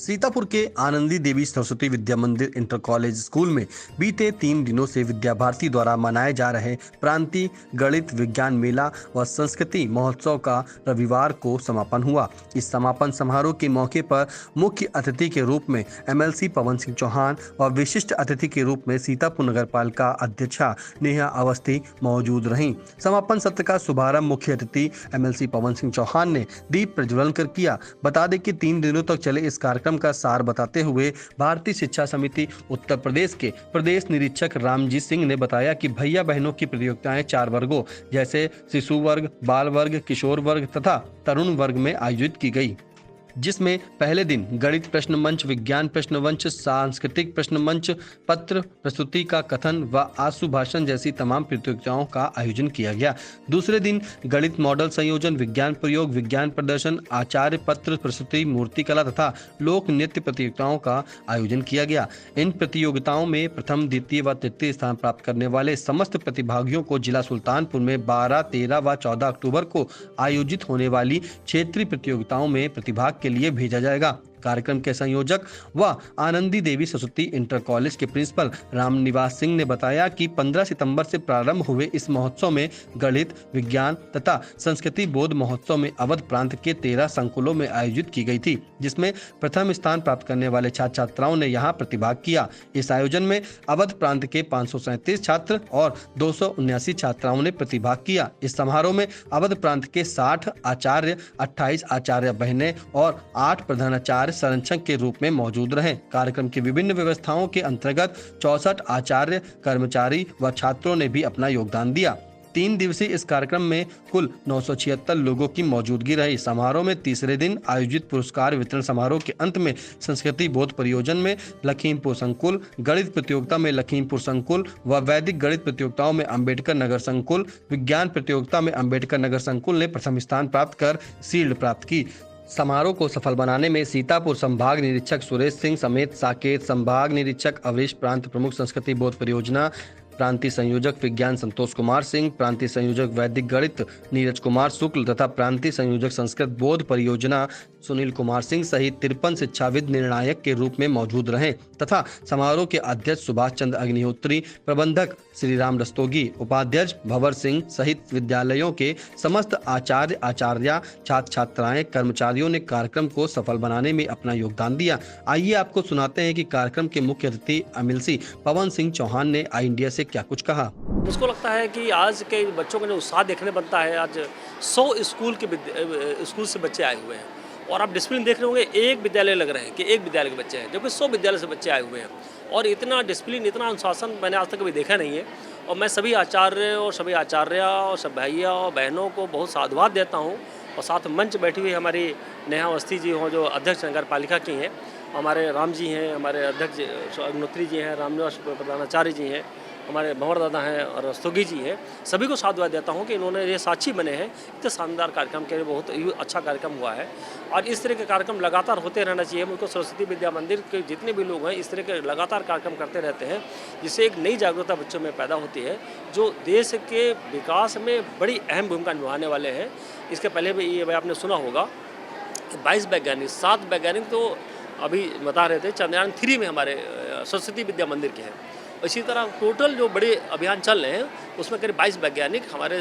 सीतापुर के आनंदी देवी सरस्वती विद्या मंदिर inter college school में बीते 3 दिनों से विद्या भारती द्वारा मनाए जा रहे प्रांतीय गणित विज्ञान मेला व संस्कृति महोत्सव का रविवार को समापन हुआ। इस समापन समारोह के मौके पर मुख्य अतिथि के रूप में एमएलसी पवन सिंह चौहान और विशिष्ट अतिथि के रूप में सीतापुर नगर पालिका अध्यक्षा नेहा अवस्थी मौजूद रहीं। समापन सत्र का शुभारंभ मुख्य अतिथि एमएलसी पवन सिंह चौहान ने दीप प्रज्वलन कर किया। बता दें कि 3 दिनों तक चले इस कार्यक्रम का सार बताते हुए भारतीय शिक्षा समिति उत्तर प्रदेश के प्रदेश निरीक्षक रामजीत सिंह ने बताया कि भैया बहनों की प्रतियोगिताएं 4 वर्गों जैसे शिशु वर्ग, बाल वर्ग, किशोर वर्ग तथा तरुण वर्ग में आयोजित की गई, जिसमें पहले दिन गणित प्रश्न मंच, विज्ञान प्रश्न मंच, सांस्कृतिक प्रश्न मंच, पत्र प्रस्तुति का कथन व आशु भाषण जैसी तमाम प्रतियोगिताओं का आयोजन किया गया। दूसरे दिन गणित मॉडल संयोजन, विज्ञान प्रयोग, विज्ञान प्रदर्शन, आचार्य पत्र प्रस्तुति, मूर्ति कला तथा लोक नृत्य प्रतियोगिताओं का आयोजन किया गया। इन प्रतियोगिताओं में प्रथम, द्वितीय व तृतीय स्थान प्राप्त करने वाले समस्त प्रतिभागियों को जिला सुल्तानपुर में 12, 13 व 14 अक्टूबर को आयोजित होने वाली क्षेत्रीय प्रतियोगिताओं में प्रतिभाग के लिए भेजा जाएगा। कार्यक्रम के संयोजक व आनंदी देवी सरस्वती इंटर कॉलेज के प्रिंसिपल रामनिवास सिंह ने बताया कि 15 सितंबर से प्रारंभ हुए इस महोत्सव में गणित, विज्ञान तथा संस्कृति बोध महोत्सव में अवध प्रांत के 13 संकुलों में आयोजित की गई थी, जिसमें प्रथम स्थान प्राप्त करने वाले छात्र छात्राओं ने यहां प्रतिभाग किया। इस आयोजन में अवध प्रांत के 537 छात्र और 279 छात्राओं ने प्रतिभाग किया। इस समारोह में अवध प्रांत के 60 आचार्य, 28 आचार्य बहनें और 8 प्रधानाचार्य संरक्षक के रूप में मौजूद रहे। कार्यक्रम की विभिन्न व्यवस्थाओं के अंतर्गत 64 आचार्य, कर्मचारी व छात्रों ने भी अपना योगदान दिया। 3 दिवसीय इस कार्यक्रम में कुल 976 लोगों की मौजूदगी रही। समारोह में तीसरे दिन आयोजित पुरस्कार वितरण समारोह के अंत में संस्कृति बोध परियोजन में लखीमपुर संकुल, गणित प्रतियोगिता में लखीमपुर संकुल व वैदिक गणित प्रतियोगिताओं में अंबेडकर नगर संकुल, विज्ञान प्रतियोगिता में अंबेडकर नगर संकुल ने प्रथम स्थान प्राप्त कर शील्ड प्राप्त की। समारोह को सफल बनाने में सीतापुर संभाग निरीक्षक सुरेश सिंह समेत साकेत संभाग निरीक्षक अवरीश, प्रांत प्रमुख संस्कृति बोध परियोजना, प्रांतीय संयोजक विज्ञान संतोष कुमार सिंह, प्रांतीय संयोजक वैदिक गणित नीरज कुमार शुक्ल तथा प्रांतीय संयोजक संस्कृत बोध परियोजना सुनील कुमार सिंह सहित 53 शिक्षाविद निर्णायक के रूप में मौजूद रहे तथा समारोह के अध्यक्ष सुभाष चंद्र अग्निहोत्री, प्रबंधक श्री राम रस्तोगी, उपाध्यक्ष भंवर सिंह सहित विद्यालयों के समस्त आचार्य, आचार्या, छात्र छात्राएं, कर्मचारियों ने कार्यक्रम को सफल बनाने में अपना योगदान दिया। आइए आपको सुनाते हैं कि कार्यक्रम के मुख्य अतिथि एमएलसी पवन सिंह चौहान ने आई इंडिया से क्या कुछ कहा। मुझको लगता है कि आज के बच्चों का जो उत्साह देखने बनता है, आज 100 स्कूल से बच्चे आए हुए हैं और आप डिसिप्लिन देख रहे होंगे, एक विद्यालय लग रहे हैं कि एक विद्यालय के बच्चे हैं, जबकि 100 विद्यालय से बच्चे आए हुए हैं और इतना डिसिप्लिन, इतना अनुशासन मैंने आज तक कभी देखा नहीं है। और मैं सभी आचार्य और सभी आचार्या और सब भैया और बहनों को बहुत साधुवाद देता हूँ। और साथ मंच बैठी हुई हमारी नेहा अवस्थी जी हों जो अध्यक्ष नगर पालिका की हैं, हमारे राम जी हैं, हमारे अध्यक्ष अग्निहोत्री जी हैं, रामनिवास प्रधानाचार्य जी हैं, हमारे भंवर दादा हैं और रस्तोगी जी हैं, सभी को साधुवाद देता हूं कि इन्होंने ये साक्षी बने हैं इतने शानदार कार्यक्रम के लिए। बहुत ही अच्छा कार्यक्रम हुआ है और इस तरह के कार्यक्रम लगातार होते रहना चाहिए। मुझको सरस्वती विद्या मंदिर के जितने भी लोग हैं इस तरह के लगातार कार्यक्रम करते रहते हैं, जिससे एक नई जागरूकता बच्चों में पैदा होती है जो देश के विकास में बड़ी अहम भूमिका निभाने वाले हैं। इसके पहले भी ये आपने सुना होगा 22 वैज्ञानिक, 7 वैज्ञानिक तो अभी बता रहे थे चंद्रयान 3 में हमारे सरस्वती विद्या मंदिर के हैं। इसी तरह टोटल जो बड़े अभियान चल रहे हैं उसमें करीब 22 वैज्ञानिक हमारे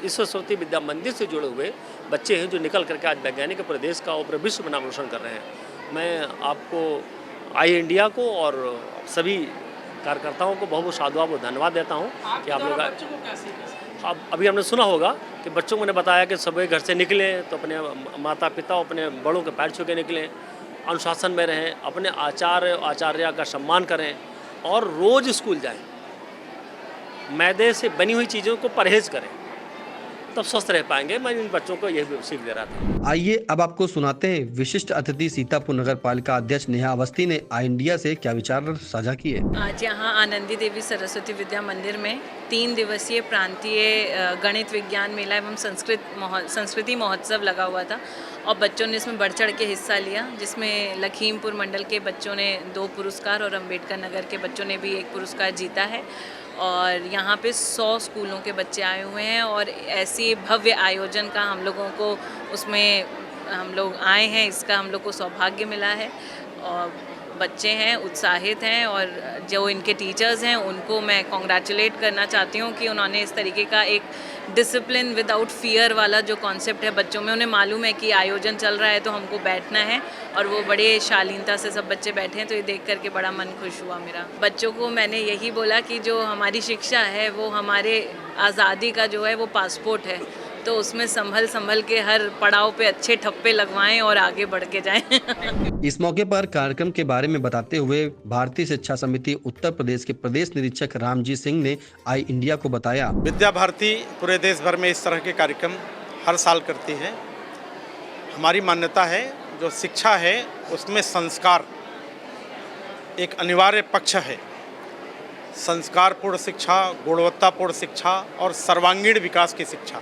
इस सरस्वती विद्या मंदिर से जुड़े हुए बच्चे हैं जो निकल करके आज वैज्ञानिक पूरे देश का और पूरे विश्व में नाम रोशन कर रहे हैं। मैं आपको आई इंडिया को और सभी कार्यकर्ताओं को बहुत बहुत साधुवाद और धन्यवाद देता हूँ कि आप लोग अब अभी हमने सुना होगा कि बच्चों को मैंने बताया कि सुबह घर से निकलें तो अपने माता पिता अपने बड़ों के पैर छू के निकलें, अनुशासन में रहें, अपने आचार्य आचार्या का सम्मान करें और रोज़ स्कूल जाएं, मैदे से बनी हुई चीज़ों को परहेज करें, तब स्वस्थ रह पाएंगे। मैं इन बच्चों को यही सीख दे रहा था। आइए अब आपको सुनाते हैं विशिष्ट अतिथि सीतापुर नगर पालिका अध्यक्ष नेहा अवस्थी ने आई इंडिया से क्या विचार साझा किए। आज यहाँ आनंदी देवी सरस्वती विद्या मंदिर में 3 दिवसीय प्रांतीय गणित विज्ञान मेला एवं संस्कृति महोत्सव लगा हुआ था और बच्चों ने इसमें बढ़ चढ़ के हिस्सा लिया, जिसमें लखीमपुर मंडल के बच्चों ने 2 पुरस्कार और अंबेडकर नगर के बच्चों ने भी 1 पुरस्कार जीता है। और यहाँ पे 100 स्कूलों के बच्चे आए हुए हैं और ऐसी भव्य आयोजन का हम लोगों को उसमें हम लोग आए हैं, इसका हम लोग को सौभाग्य मिला है बच्चे हैं, उत्साहित हैं, और जो इनके टीचर्स हैं उनको मैं कॉन्ग्रेचुलेट करना चाहती हूँ कि उन्होंने इस तरीके का एक डिसिप्लिन विदाउट फियर वाला जो कॉन्सेप्ट है बच्चों में, उन्हें मालूम है कि आयोजन चल रहा है तो हमको बैठना है, और वो बड़े शालीनता से सब बच्चे बैठे हैं, तो ये देख करके बड़ा मन खुश हुआ मेरा। बच्चों को मैंने यही बोला कि जो हमारी शिक्षा है वो हमारे आज़ादी का जो है वो पासपोर्ट है, तो उसमें संभल के हर पड़ाव पे अच्छे ठप्पे लगवाएं और आगे बढ़ के जाएं। इस मौके पर कार्यक्रम के बारे में बताते हुए भारतीय शिक्षा समिति उत्तर प्रदेश के प्रदेश निरीक्षक रामजी सिंह ने आई इंडिया को बताया, विद्या भारती पूरे देश भर में इस तरह के कार्यक्रम हर साल करती है। हमारी मान्यता है जो शिक्षा है उसमें संस्कार एक अनिवार्य पक्ष है। संस्कारपूर्ण शिक्षा, गुणवत्तापूर्ण शिक्षा और सर्वांगीण विकास की शिक्षा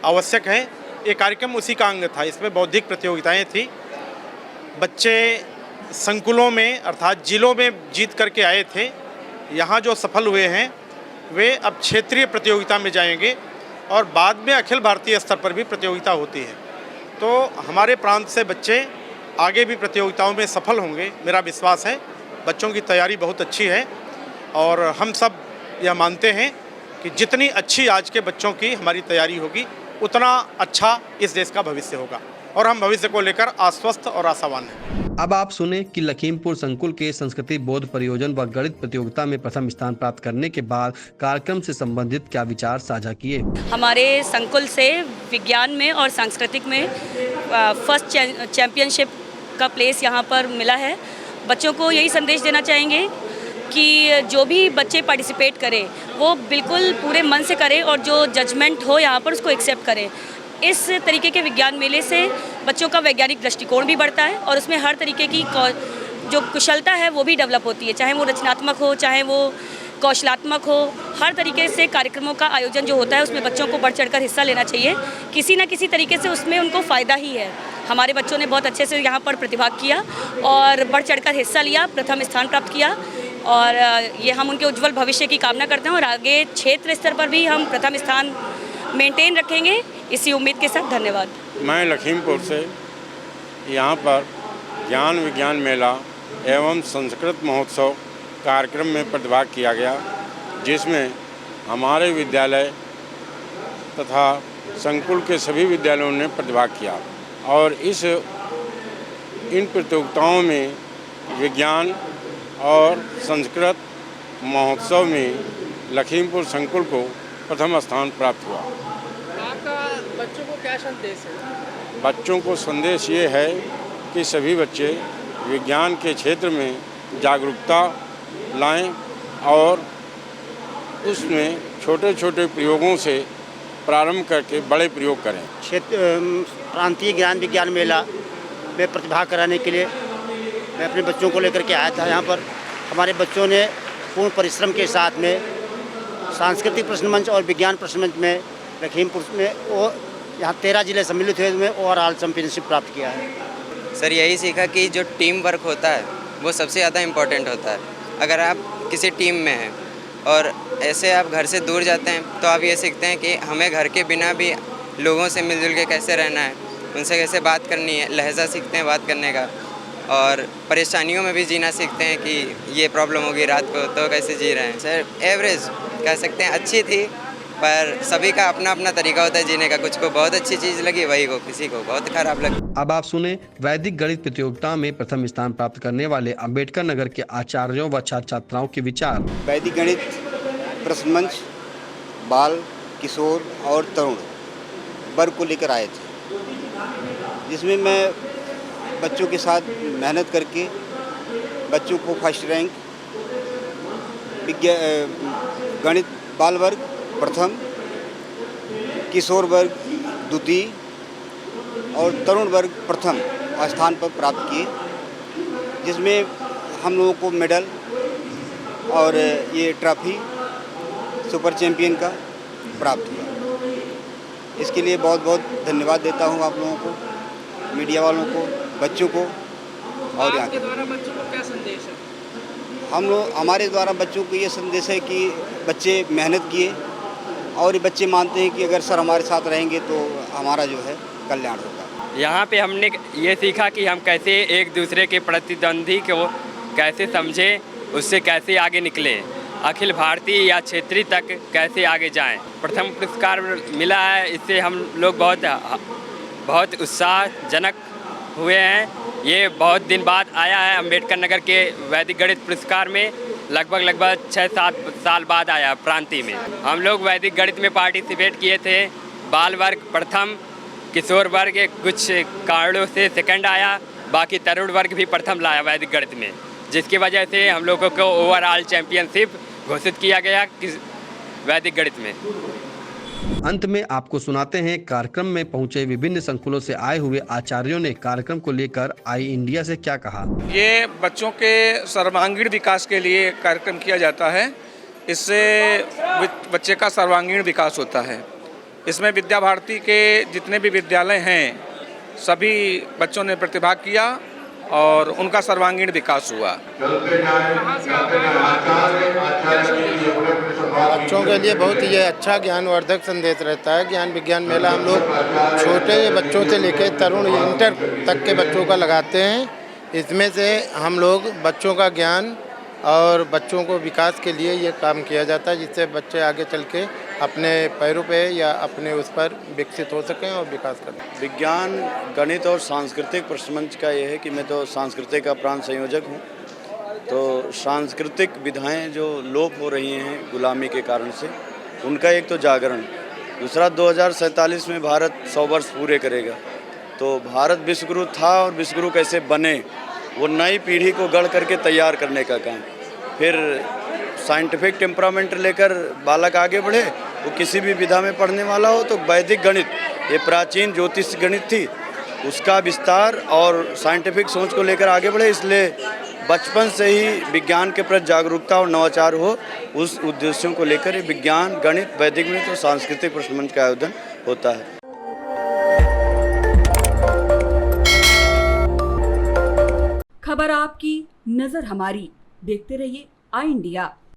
आवश्यक है। ये कार्यक्रम उसी का अंग था। इसमें बौद्धिक प्रतियोगिताएं थी। बच्चे संकुलों में अर्थात जिलों में जीत करके आए थे। यहाँ जो सफल हुए हैं वे अब क्षेत्रीय प्रतियोगिता में जाएंगे और बाद में अखिल भारतीय स्तर पर भी प्रतियोगिता होती है। तो हमारे प्रांत से बच्चे आगे भी प्रतियोगिताओं में सफल होंगे, मेरा विश्वास है। बच्चों की तैयारी बहुत अच्छी है और हम सब यह मानते हैं कि जितनी अच्छी आज के बच्चों की हमारी तैयारी होगी उतना अच्छा इस देश का भविष्य होगा, और हम भविष्य को लेकर आश्वस्त और आशावान हैं। अब आप सुने कि लखीमपुर संकुल के संस्कृति बोध परियोजन व गणित प्रतियोगिता में प्रथम स्थान प्राप्त करने के बाद कार्यक्रम से संबंधित क्या विचार साझा किए। हमारे संकुल से विज्ञान में और सांस्कृतिक में फर्स्ट चैंपियनशिप का प्लेस यहाँ पर मिला है। बच्चों को यही संदेश देना चाहेंगे कि जो भी बच्चे पार्टिसिपेट करें वो बिल्कुल पूरे मन से करें, और जो जजमेंट हो यहाँ पर उसको एक्सेप्ट करें। इस तरीके के विज्ञान मेले से बच्चों का वैज्ञानिक दृष्टिकोण भी बढ़ता है और उसमें हर तरीके की जो कुशलता है वो भी डेवलप होती है, चाहे वो रचनात्मक हो, चाहे वो कौशलात्मक हो। हर तरीके से कार्यक्रमों का आयोजन जो होता है उसमें बच्चों को बढ़ चढ़कर हिस्सा लेना चाहिए। किसी न किसी तरीके से उसमें उनको फ़ायदा ही है। हमारे बच्चों ने बहुत अच्छे से यहाँ पर प्रतिभाग किया और बढ़ चढ़कर हिस्सा लिया, प्रथम स्थान प्राप्त किया, और ये हम उनके उज्जवल भविष्य की कामना करते हैं और आगे क्षेत्र स्तर पर भी हम प्रथम स्थान मेंटेन रखेंगे, इसी उम्मीद के साथ। धन्यवाद। मैं लखीमपुर से यहाँ पर ज्ञान विज्ञान मेला एवं संस्कृत महोत्सव कार्यक्रम में प्रतिभाग किया गया, जिसमें हमारे विद्यालय तथा संकुल के सभी विद्यालयों ने प्रतिभाग किया, और इन प्रतियोगिताओं में विज्ञान और संस्कृत महोत्सव में लखीमपुर संकुल को प्रथम स्थान प्राप्त हुआ। आपका बच्चों को क्या संदेश है? बच्चों को संदेश ये है कि सभी बच्चे विज्ञान के क्षेत्र में जागरूकता लाएं और उसमें छोटे छोटे प्रयोगों से प्रारंभ करके बड़े प्रयोग करें। प्रांतीय ज्ञान विज्ञान मेला में प्रतिभाग कराने के लिए मैं अपने बच्चों को लेकर के आया था। यहाँ पर हमारे बच्चों ने पूर्ण परिश्रम के साथ में सांस्कृतिक प्रश्न मंच और विज्ञान प्रश्न मंच में लखीमपुर में और यहाँ 13 जिले सम्मिलित हुए में ओवरऑल चैंपियनशिप प्राप्त किया है। सर यही सीखा कि जो टीम वर्क होता है वो सबसे ज़्यादा इम्पोर्टेंट होता है। अगर आप किसी टीम में हैं और ऐसे आप घर से दूर जाते हैं तो आप ये सीखते हैं कि हमें घर के बिना भी लोगों से मिलजुल के कैसे रहना है, उनसे कैसे बात करनी है, लहजा सीखते हैं बात करने का, और परेशानियों में भी जीना सीखते हैं कि ये प्रॉब्लम होगी रात को तो कैसे जी रहे हैं। सर एवरेज कह सकते हैं, अच्छी थी, पर सभी का अपना अपना तरीका होता है जीने का। कुछ को बहुत अच्छी चीज़ लगी, वही को किसी को बहुत खराब लगी। अब आप सुने वैदिक गणित प्रतियोगिता में प्रथम स्थान प्राप्त करने वाले अंबेडकर नगर के आचार्यों व छात्र छात्राओं के विचार। वैदिक गणित प्रश्न मंच बाल, किशोर और तरुण वर्ग को लेकर आए थे, जिसमें मैं बच्चों के साथ मेहनत करके बच्चों को फर्स्ट रैंक, गणित बाल वर्ग प्रथम, किशोर वर्ग द्वितीय और तरुण वर्ग प्रथम स्थान पर प्राप्त किए, जिसमें हम लोगों को मेडल और ये ट्रॉफी सुपर चैंपियन का प्राप्त हुआ। इसके लिए बहुत बहुत धन्यवाद देता हूँ आप लोगों को, मीडिया वालों को, बच्चों को। और आपके द्वारा बच्चों को क्या संदेश है? हमारे द्वारा बच्चों को ये संदेश है कि बच्चे मेहनत किए और ये बच्चे मानते हैं कि अगर सर हमारे साथ रहेंगे तो हमारा जो है कल्याण होगा। यहाँ पे हमने ये सीखा कि हम कैसे एक दूसरे के प्रतिद्वंदी को कैसे समझें, उससे कैसे आगे निकलें, अखिल भारतीय या क्षेत्रीय तक कैसे आगे जाएं। प्रथम पुरस्कार मिला है, इससे हम लोग बहुत उत्साहजनक हुए हैं। ये बहुत दिन बाद आया है। अम्बेडकर नगर के वैदिक गणित पुरस्कार में लगभग 6-7 साल बाद आया प्रांतीय में। हम लोग वैदिक गणित में पार्टिसिपेट किए थे। बाल वर्ग प्रथम, किशोर वर्ग कुछ कारणों से सेकंड आया, बाकी तरुण वर्ग भी प्रथम लाया वैदिक गणित में, जिसकी वजह से हम लोगों को ओवरऑल चैंपियनशिप घोषित किया गया वैदिक गणित में। अंत में आपको सुनाते हैं कार्यक्रम में पहुंचे विभिन्न संकुलों से आए हुए आचार्यों ने कार्यक्रम को लेकर आई इंडिया से क्या कहा। ये बच्चों के सर्वांगीण विकास के लिए कार्यक्रम किया जाता है। इससे बच्चे का सर्वांगीण विकास होता है। इसमें विद्या भारती के जितने भी विद्यालय हैं सभी बच्चों ने प्रतिभाग किया और उनका सर्वांगीण विकास हुआ। बच्चों के लिए बहुत ही अच्छा ज्ञानवर्धक संदेश रहता है। ज्ञान विज्ञान मेला हम लोग छोटे बच्चों से लेकर तरुण इंटर तक के बच्चों का लगाते हैं। इसमें से हम लोग बच्चों का ज्ञान और बच्चों को विकास के लिए ये काम किया जाता है, जिससे बच्चे आगे चल के अपने पैरों पे या अपने उस पर विकसित हो सकें और विकास करें। विज्ञान, गणित और सांस्कृतिक प्रश्नमंच का ये है कि मैं तो सांस्कृतिक का प्रांत संयोजक हूँ। तो सांस्कृतिक विधाएं जो लोप हो रही हैं गुलामी के कारण से, उनका एक तो जागरण, दूसरा 2047 में भारत 100 वर्ष पूरे करेगा। तो भारत विश्वगुरु था और विश्वगुरु कैसे बने, वो नई पीढ़ी को गढ़ करके तैयार करने का काम। फिर साइंटिफिक टेम्परामेंट लेकर बालक आगे बढ़े, वो किसी भी विधा में पढ़ने वाला हो तो वैदिक गणित, ये प्राचीन ज्योतिष गणित थी, उसका विस्तार और साइंटिफिक सोच को लेकर आगे बढ़े। इसलिए बचपन से ही विज्ञान के प्रति जागरूकता और नवाचार हो, उस उद्देश्यों को लेकर विज्ञान, गणित, वैदिक गणित और सांस्कृतिक प्रश्नमंच का आयोजन होता है। खबर आपकी, नजर हमारी। देखते रहिए आई इंडिया।